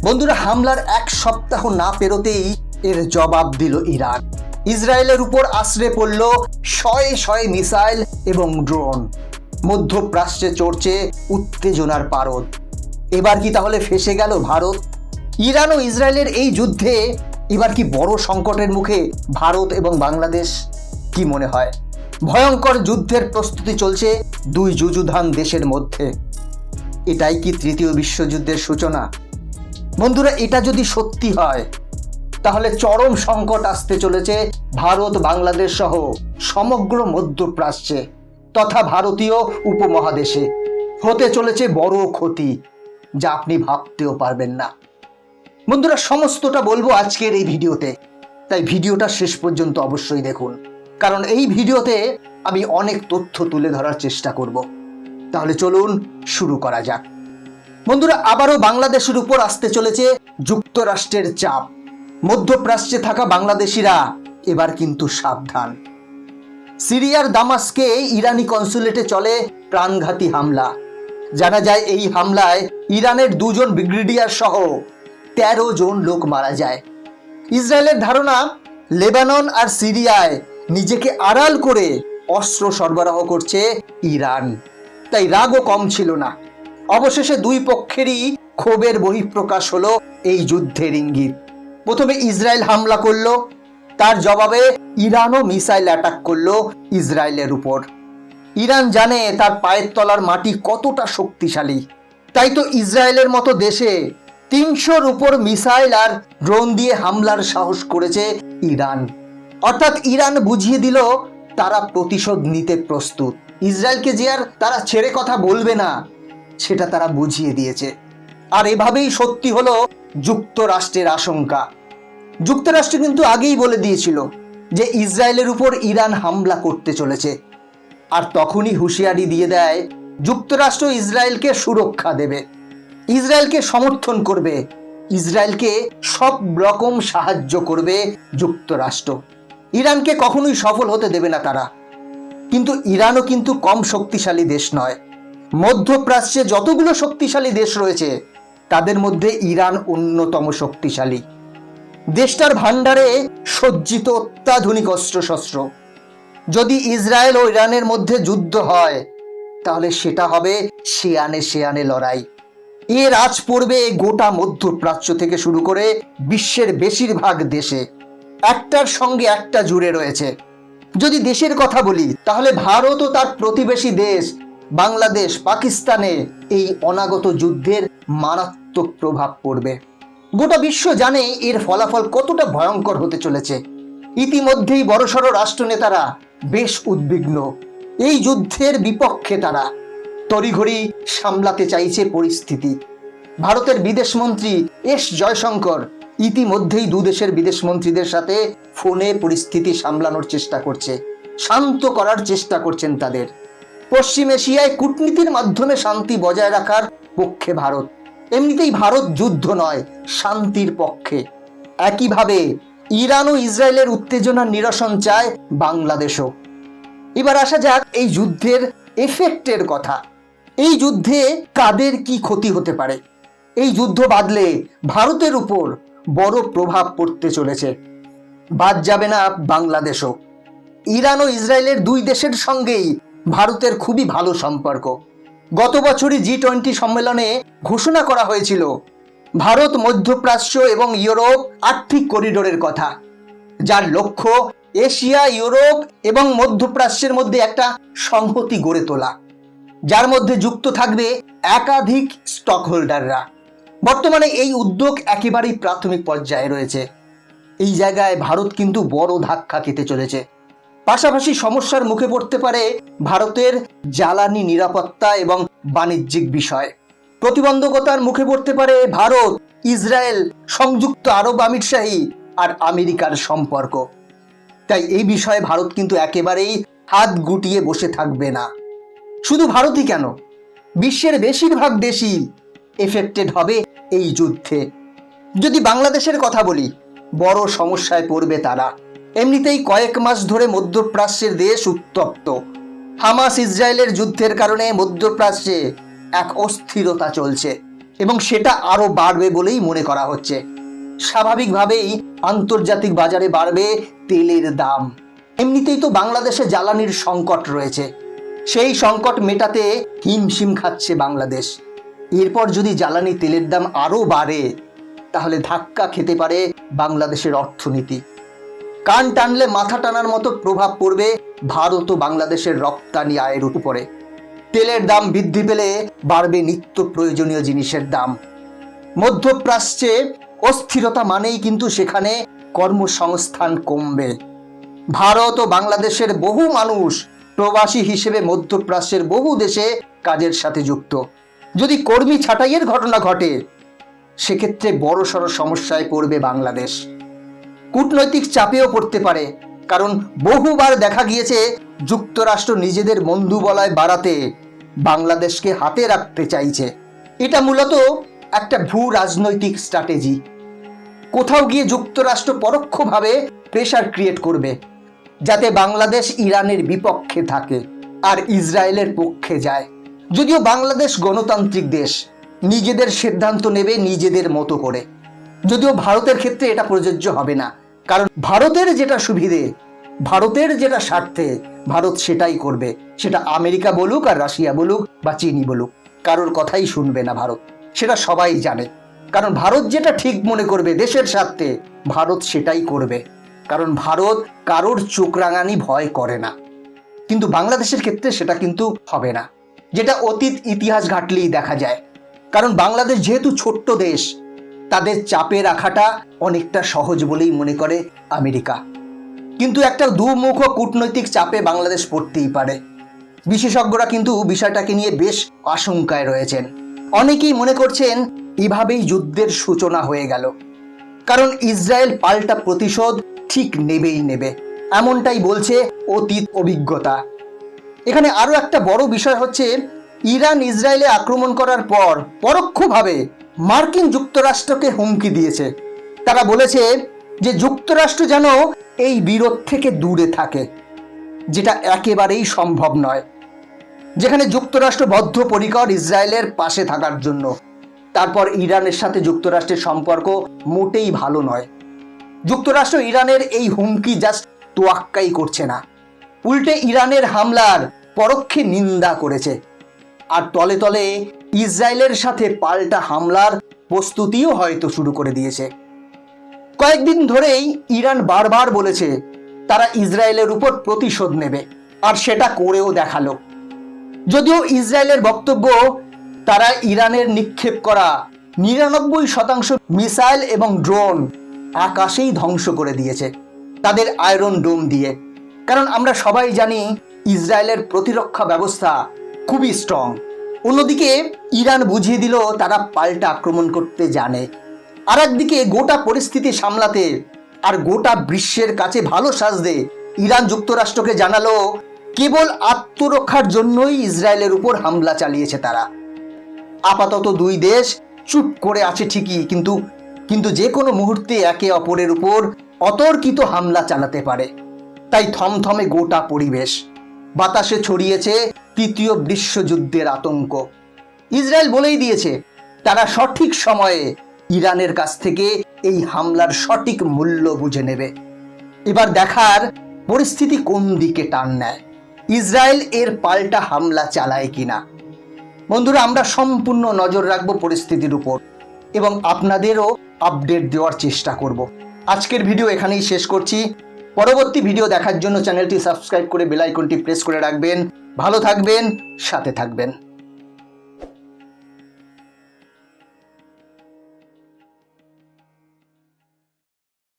বন্ধুরা, হামলার এক সপ্তাহ না পেরোতেই এর জবাব দিল ইরান। ইসরায়েলের উপর আশ্রে পড়ল শয়ে শয়ে মিসাইল এবং ড্রোন। মধ্যপ্রাচ্যে চড়ছে উত্তেজনার পারদ। এবার কি তাহলে ফেঁসে গেল ভারত? ইরান ও ইসরায়েলের এই যুদ্ধে এবার কি বড় সংকটের মুখে ভারত এবং বাংলাদেশ? কি মনে হয়? ভয়ঙ্কর যুদ্ধের প্রস্তুতি চলছে দুই যুযুধান দেশের মধ্যে। এটাই কি তৃতীয় বিশ্বযুদ্ধের সূচনা? বন্ধুরা, এটা যদি সত্যি হয় তাহলে চরম সংকট আসতে চলেছে ভারত, বাংলাদেশ সহ সমগ্র মধ্যপ্রাচ্যে তথা ভারতীয় উপমহাদেশে। হতে চলেছে বড় ক্ষতি, যা আপনি ভাবতেও পারবেন না। বন্ধুরা, সমস্তটা বলবো আজকের এই ভিডিওতে, তাই ভিডিওটা শেষ পর্যন্ত অবশ্যই দেখুন, কারণ এই ভিডিওতে আমি অনেক তথ্য তুলে ধরার চেষ্টা করব। তাহলে চলুন শুরু করা যাক। বন্ধুরা, আবারও বাংলাদেশের উপর আসতে চলেছে যুক্তরাষ্ট্রের চাপ। মধ্যপ্রাচ্যে থাকা বাংলাদেশিরা এবার কিন্তু সাবধান। সিরিয়ার দামাস্কে ইরানি কনসুলেটে চলে প্রাণঘাতী হামলা। জানা যায় এই হামলায় ইরানের 2 ব্রিগেডিয়ার সহ 13 জন লোক মারা যায়। ইসরায়েলের ধারণা, লেবানন আর সিরিয়ায় নিজেকে আড়াল করে অস্ত্র সরবরাহ করছে ইরান, তাই রাগও কম ছিল না। অবশেষে দুই পক্ষেরই ক্ষোভের বহিঃপ্রকাশ হলো এই যুদ্ধের ইঙ্গিত। প্রথমে ইসরায়েল হামলা করলো, তার জবাবে ইরানও মিসাইল অ্যাটাক করলো ইসরায়েলের উপর। ইরান জানে তার পায়ের তলার মাটি কতটা শক্তিশালী, তাই তো ইসরায়েলের মতো দেশে 300-র উপর মিসাইল আর ড্রোন দিয়ে হামলার সাহস করেছে ইরান। অর্থাৎ ইরান বুঝিয়ে দিল তারা প্রতিশোধ নিতে প্রস্তুত। ইসরায়েলকে যে আর তারা ছেড়ে কথা বলবে না, সেটা তারা বুঝিয়ে দিয়েছে। আর এভাবেই সত্যি হলো যুক্তরাষ্ট্রের আশঙ্কা। যুক্তরাষ্ট্র কিন্তু আগেই বলে দিয়েছিল যে ইসরায়েলের উপর ইরান হামলা করতে চলেছে, আর তখনই হুঁশিয়ারি দিয়ে দেয় যুক্তরাষ্ট্র ইসরায়েলকে সুরক্ষা দেবে, ইসরায়েলকে সমর্থন করবে, ইসরায়েলকে সব রকম সাহায্য করবে যুক্তরাষ্ট্র। ইরানকে কখনোই সফল হতে দেবে না তারা। কিন্তু ইরানও কিন্তু কম শক্তিশালী দেশ নয়। মধ্যপ্রাচ্যে যতগুলো শক্তিশালী দেশ রয়েছে তাদের মধ্যে ইরান অন্যতম শক্তিশালী। দেশটার ভান্ডারে সজ্জিত অত্যাধুনিক অস্ত্রশস্ত্র। যদি ইসরায়েল ও ইরানের মধ্যে যুদ্ধ হয় তাহলে সেটা হবে শেয়ানে শেয়ানে লড়াই। এর আঁচ পড়বে গোটা মধ্যপ্রাচ্য থেকে শুরু করে বিশ্বের বেশিরভাগ দেশে। একটার সঙ্গে একটা জুড়ে রয়েছে। যদি দেশের কথা বলি তাহলে ভারত ও তার প্রতিবেশী দেশ বাংলাদেশ, পাকিস্তানে এই অনাগত যুদ্ধের মারাত্মক প্রভাব পড়বে। গোটা বিশ্ব জানে এর ফলাফল কতটা ভয়ঙ্কর হতে চলেছে। ইতিমধ্যেই বড়সড় রাষ্ট্রনেতারা বেশ উদ্বিগ্ন। এই যুদ্ধের বিপক্ষে তারা তড়িঘড়ি সামলাতে চাইছে পরিস্থিতি। ভারতের বিদেশমন্ত্রী এস জয়শঙ্কর ইতিমধ্যেই দুদেশের বিদেশমন্ত্রীদের সাথে ফোনে পরিস্থিতি সামলানোর চেষ্টা করছে, শান্ত করার চেষ্টা করছেন তাদের। পশ্চিম এশিয়ায় কূটনীতির মাধ্যমে শান্তি বজায় রাখার পক্ষে ভারত। এমনিতেই ভারত যুদ্ধ নয়, শান্তির পক্ষে। একইভাবে ইরান ও ইসরায়েলের উত্তেজনার নিরসন চায় বাংলাদেশও। এবার আসা যাক এই যুদ্ধের এফেক্টের কথা। এই যুদ্ধে কাদের কি ক্ষতি হতে পারে? এই যুদ্ধ বাঁধলে ভারতের উপর বড় প্রভাব পড়তে চলেছে। বাদ যাবে না বাংলাদেশও। ইরান ও ইসরায়েলের দুই দেশের সঙ্গেই ভারতের খুবই ভালো সম্পর্ক। গত বছরই G20 সম্মেলনে ঘোষণা করা হয়েছিল ভারত মধ্যপ্রাচ্য এবং ইউরোপ আর্থিক করিডোরের কথা, যার লক্ষ্য এশিয়া, ইউরোপ এবং মধ্যপ্রাচ্যের মধ্যে একটা সংহতি গড়ে তোলা, যার মধ্যে যুক্ত থাকবে একাধিক স্টক হোল্ডাররা। বর্তমানে এই উদ্যোগ একেবারেই প্রাথমিক পর্যায়ে রয়েছে। এই জায়গায় ভারত কিন্তু বড় ধাক্কা খেতে চলেছে। পাশাপাশি সমস্যার মুখে পড়তে পারে ভারতের জ্বালানি নিরাপত্তা এবং বাণিজ্যিক বিষয়। প্রতিবন্ধকতার মুখে পড়তে পারে ভারত, ইসরায়েল, সংযুক্ত আরব আমিরশাহী আর আমেরিকার সম্পর্ক। তাই এই বিষয়ে ভারত কিন্তু একেবারেই হাত গুটিয়ে বসে থাকবে না। শুধু ভারতই কেন, বিশ্বের বেশিরভাগ দেশই এফেক্টেড হবে এই যুদ্ধে। যদি বাংলাদেশের কথা বলি, বড় সমস্যায় পড়বে তারা। এমনিতেই কয়েক মাস ধরে মধ্যপ্রাচ্যের দেশ উত্তপ্ত। হামাস ইসরায়েলের যুদ্ধের কারণে মধ্যপ্রাচ্যে এক অস্থিরতা চলছে। এবং সেটা আরো বাড়বে বলেই মনে করা হচ্ছে। স্বাভাবিকভাবেই আন্তর্জাতিক বাজারে বাড়বে তেলের দাম। এমনিতেই তো বাংলাদেশে জ্বালানির সংকট রয়েছে, সেই সংকট মেটাতে হিমশিম খাচ্ছে বাংলাদেশ। এরপর যদি জ্বালানি তেলের দাম আরো বাড়ে তাহলে ধাক্কা খেতে পারে বাংলাদেশের অর্থনীতি। কান টানলে মাথা টানার মতো প্রভাব পড়বে ভারত ও বাংলাদেশের রপ্তানি আয়ের উপরে। তেলের দাম বৃদ্ধি পেলে বাড়বে নিত্য প্রয়োজনীয় জিনিসের দাম। মধ্যপ্রাচ্যে অস্থিরতা মানেই কিন্তু সেখানে কর্মসংস্থান কমবে। ভারত ও বাংলাদেশের বহু মানুষ প্রবাসী হিসেবে মধ্যপ্রাচ্যের বহু দেশে কাজের সাথে যুক্ত। যদি কর্মী ছাঁটাইয়ের ঘটনা ঘটে সেক্ষেত্রে বড়সড় সমস্যায় পড়বে বাংলাদেশ। কূটনৈতিক চাপেও পড়তে পারে, কারণ বহুবার দেখা গিয়েছে যুক্তরাষ্ট্র নিজেদের বন্ধুবলয় বাড়াতে বাংলাদেশকে হাতে রাখতে চাইছে। এটা মূলত একটা ভূ রাজনৈতিক স্ট্র্যাটেজি। কোথাও গিয়ে যুক্তরাষ্ট্র পরোক্ষভাবে প্রেসার ক্রিয়েট করবে যাতে বাংলাদেশ ইরানের বিপক্ষে থাকে আর ইসরায়েলের পক্ষে যায়। যদিও বাংলাদেশ গণতান্ত্রিক দেশ, নিজেদের সিদ্ধান্ত নেবে নিজেদের মতো করে। যদিও ভারতের ক্ষেত্রে এটা প্রযোজ্য হবে না, কারণ ভারতের যেটা সুবিধে, ভারতের যেটা স্বার্থে, ভারত সেটাই করবে। সেটা আমেরিকা বলুক আর রাশিয়া বলুক বা চীনই বলুক, কারোর কথাই শুনবে না ভারত। সেটা সবাই জানে, কারণ ভারত যেটা ঠিক মনে করবে দেশের স্বার্থে, ভারত সেটাই করবে। কারণ ভারত কারোর চোখ রাঙানি ভয় করে না। কিন্তু বাংলাদেশের ক্ষেত্রে সেটা কিন্তু হবে না, যেটা অতীত ইতিহাস ঘাটলেই দেখা যায়। কারণ বাংলাদেশ যেহেতু ছোট্ট দেশ, তাদের চাপে রাখাটা অনেকটা সহজ বলেই মনে করে আমেরিকা। কিন্তু একটা দুমুখ কূটনৈতিক চাপে বাংলাদেশ পড়তেই পারে। বিশেষজ্ঞরা কিন্তু বিষয়টাকে নিয়ে বেশ আশঙ্কায় রয়েছেন। অনেকেই মনে করছেন এভাবেই যুদ্ধের সূচনা হয়ে গেল, কারণ ইসরায়েল পাল্টা প্রতিশোধ ঠিক নেবেই নেবে, এমনটাই বলছে অতীত অভিজ্ঞতা। এখানে আরো একটা বড় বিষয় হচ্ছে, ইরান ইসরায়েলে আক্রমণ করার পর পরোক্ষভাবে মার্কিন যুক্তরাষ্ট্রকে হুমকি দিয়েছে। তারা বলেছে যে যুক্তরাষ্ট্র যেন এই বিরোধ থেকে দূরে থাকে, যেটা একেবারেই সম্ভব নয়। যেখানে যুক্তরাষ্ট্র বদ্ধপরিকর ইসরায়েলের পাশে থাকার জন্য, তারপর ইরানের সাথে যুক্তরাষ্ট্রের সম্পর্ক মোটেই ভালো নয়। যুক্তরাষ্ট্র ইরানের এই হুমকি জাস্ট তোয়াক্কাই করছে না, উল্টে ইরানের হামলার পরোক্ষে নিন্দা করেছে। আর তলে তলে ইসরায়েলের সাথে পাল্টা হামলার প্রস্তুতিও হয়তো শুরু করে দিয়েছে। কয়েকদিন ধরেই ইরান বারবার বলেছে তারা ইসরায়েলের উপর প্রতিশোধ নেবে, আর সেটা করেও দেখালো। যদিও ইসরায়েলের বক্তব্য তারা ইরানের নিক্ষেপ করা 99% মিসাইল এবং ড্রোন আকাশেই ধ্বংস করে দিয়েছে তাদের আয়রন ডোম দিয়ে। কারণ আমরা সবাই জানি ইসরায়েলের প্রতিরক্ষা ব্যবস্থা খুবই স্ট্রং। অন্যদিকে ইরান বুঝিয়ে দিল তারা পাল্টা আক্রমণ করতে জানে। আর একদিকে গোটা পরিস্থিতি সামলাতে আর গোটা বিশ্বের কাছে ভালো সাজতে ইরান যুক্তরাষ্ট্রকে জানালো কেবল আত্মরক্ষার জন্যই ইসরায়েলের উপর হামলা চালিয়েছে তারা। আপাতত দুই দেশ চুপ করে আছে ঠিকই, কিন্তু যে কোনো মুহূর্তে একে অপরের উপর অতর্কিত হামলা চালাতে পারে। তাই থমথমে গোটা পরিবেশ, বাতাসে ছড়িয়েছে তৃতীয় বিশ্বযুদ্ধের আতঙ্ক। ইসরায়েল বলেই দিয়েছে তারা সঠিক সময়ে ইরানের কাছ থেকে এই হামলার সঠিক মূল্য বুঝে নেবে। এবার দেখার পরিস্থিতি কোন দিকে টান নেয়, ইসরায়েল এর পাল্টা হামলা চালায় কিনা। বন্ধুরা, আমরা সম্পূর্ণ নজর রাখবো পরিস্থিতির উপর এবং আপনাদেরও আপডেট দেওয়ার চেষ্টা করব। আজকের ভিডিও এখানেই শেষ করছি। পরবর্তী ভিডিও দেখার জন্য চ্যানেলটি সাবস্ক্রাইব করে বেল আইকনটি প্রেস করে রাখবেন। ভালো থাকবেন, সাথে থাকবেন।